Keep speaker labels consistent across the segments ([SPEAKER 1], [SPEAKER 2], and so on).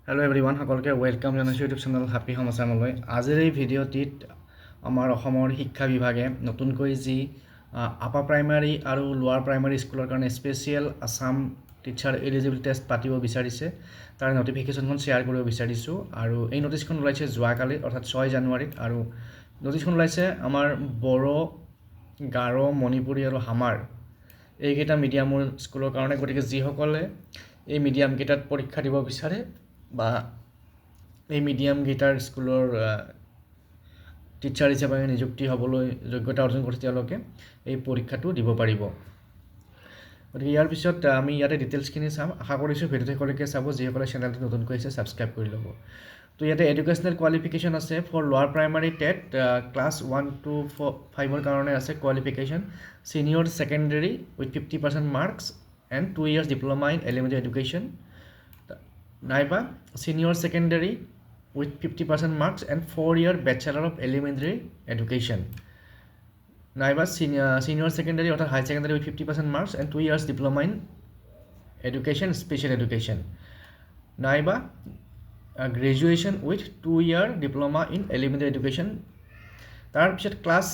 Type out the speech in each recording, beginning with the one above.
[SPEAKER 1] Hello' everyone, সকলোকে welcome জনাইছোঁ YouTube channel happy সমাচাৰলৈ। আজিৰ এই ভিডিঅ'টিত আমাৰ অসমৰ শিক্ষা বিভাগে নতুনকৈ যি আপাৰ প্ৰাইমাৰী আৰু লোৱাৰ প্ৰাইমাৰী স্কুলৰ কাৰণে special Assam teacher eligibility test পাতিব বিচাৰিছে, তাৰ নটিফিকেশ্যনখন শ্বেয়াৰ কৰিব বিচাৰিছোঁ। আৰু এই নটিচখন ওলাইছে যোৱাকালি অৰ্থাৎ 6 জানুৱাৰীত। আৰু নটিচখন ওলাইছে আমাৰ বড়ো, গাৰো, মণিপুৰী আৰু হামাৰ এইকেইটা মিডিয়ামৰ স্কুলৰ কাৰণে। গতিকে যিসকলে এই মিডিয়ামকেইটাত পৰীক্ষা দিব বিচাৰে বা এই মিডিয়ামকেইটাৰ স্কুলৰ টিচাৰ হিচাপে নিযুক্তি হ'বলৈ যোগ্যতা অৰ্জন কৰিছে, তেওঁলোকে এই পৰীক্ষাটো দিব পাৰিব। গতিকে ইয়াৰ পিছত আমি ইয়াতে ডিটেইলছখিনি চাম। আশা কৰিছোঁ ভিডিঅ'টো সকলোকে চাব, যিসকলে চেনেলটো নতুনকৈ আহিছে ছাবস্ক্ৰাইব কৰি ল'ব। তো ইয়াতে এডুকেশ্যনেল কোৱালিফিকেশ্যন আছে for lower primary TET class 1 to 5ৰ কাৰণে আছে qualification senior secondary with 50% marks and 2 years diploma in elementary education, নাইবা senior secondary with 50% marks and 4 year bachelor of elementary education, নাইবা ছিনিয়ৰ ছেকেণ্ডেৰী অৰ্থাৎ high secondary with 50% marks and 2 years diploma in education special education, নাইবা graduation with 2 year diploma in elementary education. তাৰপিছত class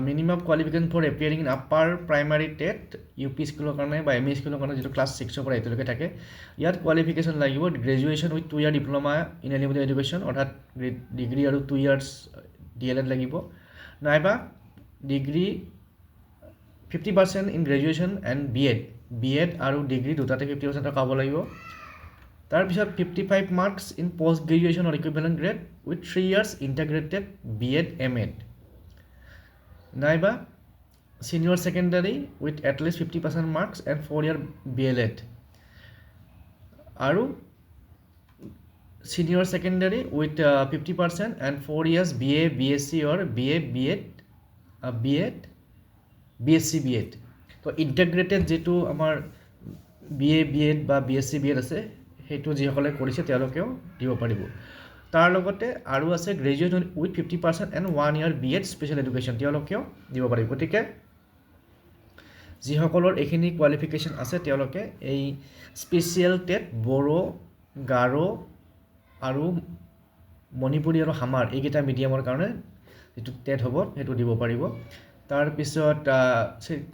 [SPEAKER 1] minimum qualification for appearing in upper primary TET U P স্কুলৰ কাৰণে বা M E স্কুলৰ কাৰণে, যিটো class 6ৰ পৰা 8লৈকে থাকে। ইয়াত কোৱালিফিকেশ্যন লাগিব graduation with 2 year diploma in elementary education অৰ্থাৎ ডিগ্ৰী আৰু 2 years DLED লাগিব, নাইবা degree 50% in graduation and BEd আৰু ডিগ্ৰী দুটাতে 50% পাব লাগিব। তাৰপিছত 55 marks in post graduation or equivalent grade with 3 years integrated BEd MAd, নাইবা senior secondary with at least 50% marks and 4 year BLEd, আৰু senior secondary with 50% and 4 years BA BSc অৰ BA BSc BEd। তো integrated যিটো আমাৰ BA BEd বা BSc BEd আছে, সেইটো যিসকলে কৰিছে তেওঁলোকেও দিব পাৰিব। তাৰ লগতে আৰু আছে graduate with 50% and 1 year BEd special education, তেওঁলোকেও দিব পাৰিব। গতিকে যিসকলৰ এইখিনি কোৱালিফিকেশ্যন আছে তেওঁলোকে এই স্পেচিয়েল টেট বড়ো, গাৰো আৰু মণিপুৰী আৰু হামাৰ এইকেইটা মিডিয়ামৰ কাৰণে যিটো টেট হ'ব সেইটো দিব পাৰিব। তাৰপিছত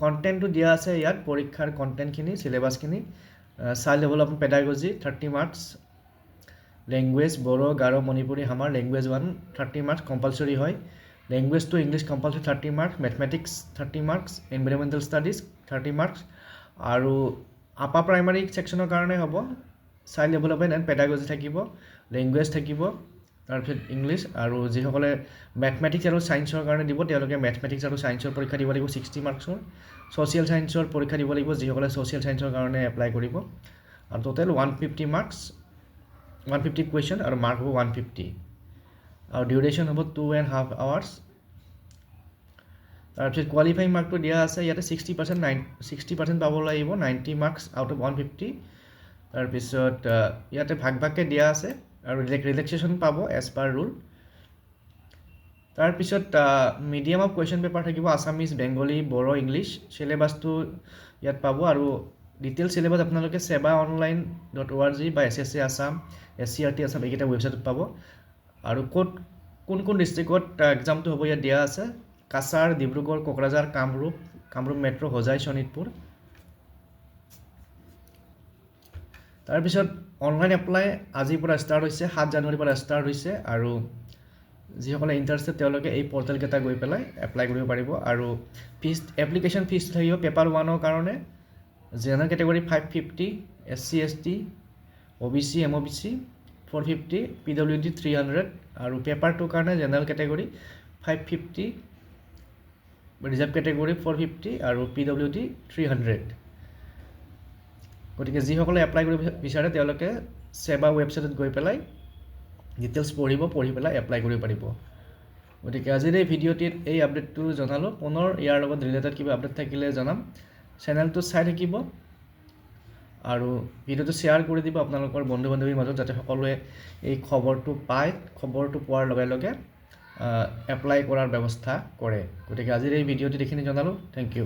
[SPEAKER 1] কণ্টেণ্টটো দিয়া আছে ইয়াত, পৰীক্ষাৰ কণ্টেণ্টখিনি, চিলেবাছখিনি। Child development pedagogy 30 marks, language Bodo, Garo, Manipuri, Hmar language 1 30 marks compulsory হয়, language two English compulsory 30 marks, mathematics 30 marks, environmental studies 30 marks. আৰু আপাৰ প্ৰাইমাৰী ছেকশ্যনৰ কাৰণে হ'ব চাইল্ড ডেভেলপমেণ্ট এণ্ড পেডাগজি থাকিব, লেংগুৱেজ থাকিব, তাৰপিছত ইংলিছ। আৰু যিসকলে মেথমেটিক্স আৰু ছায়েন্সৰ কাৰণে দিব তেওঁলোকে মেথমেটিক্স আৰু ছায়েন্সৰ পৰীক্ষা দিব লাগিব 60 মাৰ্কছৰ, ছ'চিয়েল ছায়েন্সৰ পৰীক্ষা দিব লাগিব যিসকলে ছ'চিয়েল ছায়েন্সৰ কাৰণে এপ্লাই কৰিব। আৰু টোটেল 150 মাৰ্কছ, 150 কুৱেশ্যন আৰু মাৰ্ক হ'ব 150, আৰু ডিউৰেশ্যন হ'ব 2.5 hours। তাৰপিছত কোৱালিফাইং মাৰ্কটো দিয়া আছে ইয়াতে 60% পাব লাগিব, 90 মাৰ্কছ আউট অফ 150। তাৰপিছত ইয়াতে ভাগ ভাগকৈ দিয়া আছে আৰু ৰিলেক্সেশ্যন পাব এজ পাৰ ৰুল। তাৰপিছত মিডিয়াম অফ কুৱেশ্যন পেপাৰ থাকিব আছামিজ, বেংগলী, বড়ো, ইংলিছ। চিলেবাছটো ইয়াত পাব, আৰু ডিটেইল চিলেবাছ আপোনালোকে sebaonline.org বা SSC আছাম, SCRT আছাম এইকেইটা ৱেবছাইটত পাব। আৰু কোন ডিষ্ট্ৰিক্টত এক্সামটো হ'ব ইয়াত দিয়া আছে, কাছাৰ, ডিব্ৰুগড়, কোকৰাঝাৰ, কামৰূপ মেট্ৰ', হোজাই, শোণিতপুৰ। তাৰপিছত অনলাইন এপ্লাই আজিৰ পৰা ষ্টাৰ্ট হৈছে, 7 জানুৱাৰীৰ পৰা ষ্টাৰ্ট হৈছে। আৰু যিসকলে ইণ্টাৰেষ্টেড তেওঁলোকে এই পৰ্টেলকেইটা গৈ পেলাই এপ্লাই কৰিব পাৰিব। আৰু এপ্লিকেশ্যন ফিজ থাকিব পেপাৰ 1ৰ কাৰণে general category 550, SC ST, OBC MOBC 450, PWD 300, আৰু পেপাৰ 2ৰ কাৰণে জেনেৰেল কেটেগৰী 550, ৰিজাৰ্ভ কেটেগৰী 450 আৰু PWD 300। গতিকে যিসকলে এপ্লাই কৰিব বিচাৰে তেওঁলোকে সেবা ৱেবছাইটত গৈ পেলাই ডিটেইলছ পঢ়ি পেলাই এপ্লাই কৰিব পাৰিব। গতিকে আজিৰ এই ভিডিঅ'টিত এই আপডেটটো জনালোঁ। পুনৰ ইয়াৰ লগত ৰিলেটেড কিবা আপডেট থাকিলে জনাম। চেনেলটো চাই থাকিব আৰু ভিডিঅ'টো শ্বেয়াৰ কৰি দিব আপোনালোকৰ বন্ধু বান্ধৱীৰ মাজত, যাতে সকলোৱে এই খবৰটো পায়, খবৰটো পোৱাৰ লগে লগে এপ্লাই কৰাৰ ব্যৱস্থা কৰে। গতিকে আজিৰ এই ভিডিঅ'টিত এইখিনি জনালোঁ। Thank U.